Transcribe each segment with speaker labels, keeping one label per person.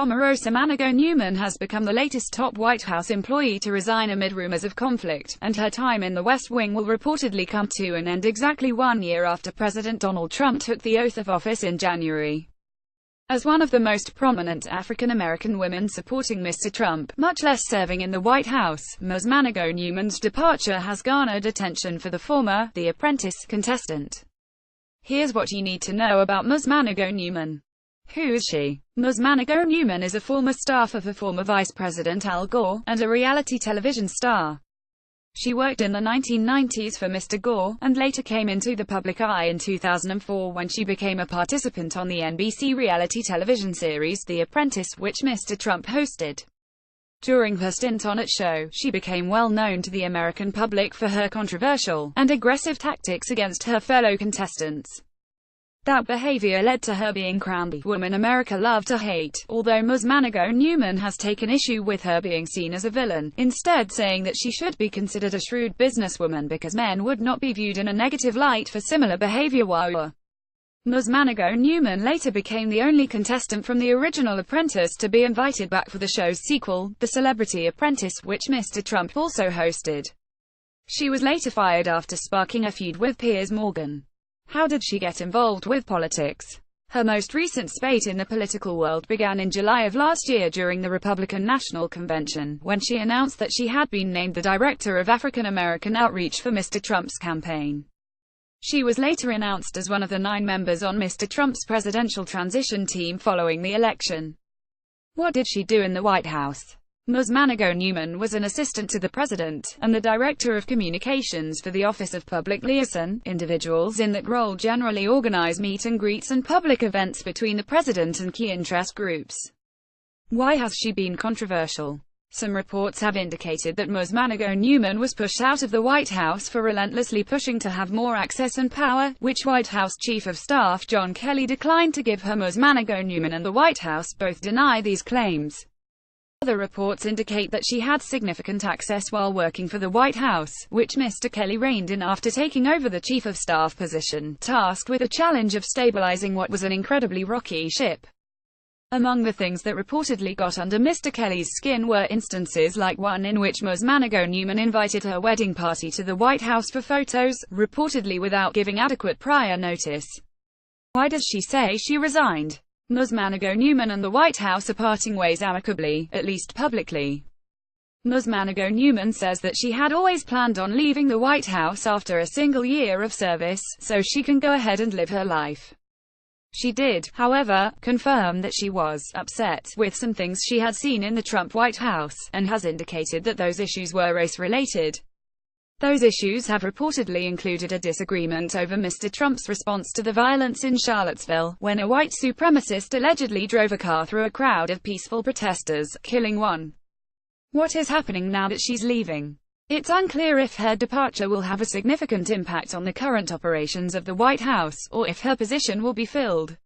Speaker 1: Omarosa Manigault Newman has become the latest top White House employee to resign amid rumors of conflict, and her time in the West Wing will reportedly come to an end exactly 1 year after President Donald Trump took the oath of office in January. As one of the most prominent African-American women supporting Mr. Trump, much less serving in the White House, Ms. Manigault Newman's departure has garnered attention for the former The Apprentice contestant. Here's what you need to know about Ms. Manigault Newman. Who is she? Ms. Manigault Newman is a former staffer for former Vice President Al Gore, and a reality television star. She worked in the 1990s for Mr. Gore, and later came into the public eye in 2004 when she became a participant on the NBC reality television series The Apprentice, which Mr. Trump hosted. During her stint on that show, she became well known to the American public for her controversial and aggressive tactics against her fellow contestants. That behavior led to her being crowned the woman America loved to hate, although Ms. Manigault Newman has taken issue with her being seen as a villain, instead saying that she should be considered a shrewd businesswoman because men would not be viewed in a negative light for similar behavior. Ms. Manigault Newman later became the only contestant from the original Apprentice to be invited back for the show's sequel, The Celebrity Apprentice, which Mr. Trump also hosted. She was later fired after sparking a feud with Piers Morgan. How did she get involved with politics? Her most recent spate in the political world began in July of last year during the Republican National Convention, when she announced that she had been named the Director of African American Outreach for Mr. Trump's campaign. She was later announced as one of the 9 members on Mr. Trump's presidential transition team following the election. What did she do in the White House? Ms. Manigault Newman was an assistant to the president, and the director of communications for the Office of Public Liaison. Individuals in that role generally organize meet and greets and public events between the president and key interest groups. Why has she been controversial? Some reports have indicated that Ms. Manigault Newman was pushed out of the White House for relentlessly pushing to have more access and power, which White House Chief of Staff John Kelly declined to give her. Ms. Manigault Newman and the White House both deny these claims. Other reports indicate that she had significant access while working for the White House, which Mr. Kelly reined in after taking over the Chief of Staff position, tasked with the challenge of stabilizing what was an incredibly rocky ship. Among the things that reportedly got under Mr. Kelly's skin were instances like one in which Ms. Manigault Newman invited her wedding party to the White House for photos, reportedly without giving adequate prior notice. Why does she say she resigned? Ms. Manigault Newman and the White House are parting ways amicably, at least publicly. Ms. Manigault Newman says that she had always planned on leaving the White House after a single year of service, so she can go ahead and live her life. She did, however, confirm that she was upset with some things she had seen in the Trump White House, and has indicated that those issues were race-related. Those issues have reportedly included a disagreement over Mr. Trump's response to the violence in Charlottesville, when a white supremacist allegedly drove a car through a crowd of peaceful protesters, killing one. What is happening now that she's leaving? It's unclear if her departure will have a significant impact on the current operations of the White House, or if her position will be filled.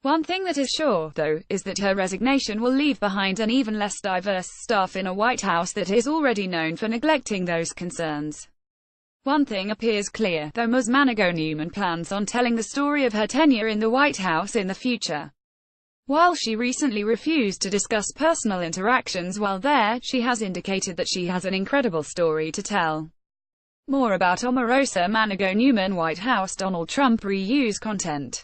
Speaker 1: One thing that is sure, though, is that her resignation will leave behind an even less diverse staff in a White House that is already known for neglecting those concerns. One thing appears clear, though: Ms. Manigault Newman plans on telling the story of her tenure in the White House in the future. While she recently refused to discuss personal interactions while there, she has indicated that she has an incredible story to tell. More about Omarosa Manigault Newman. White House Donald Trump reuse content.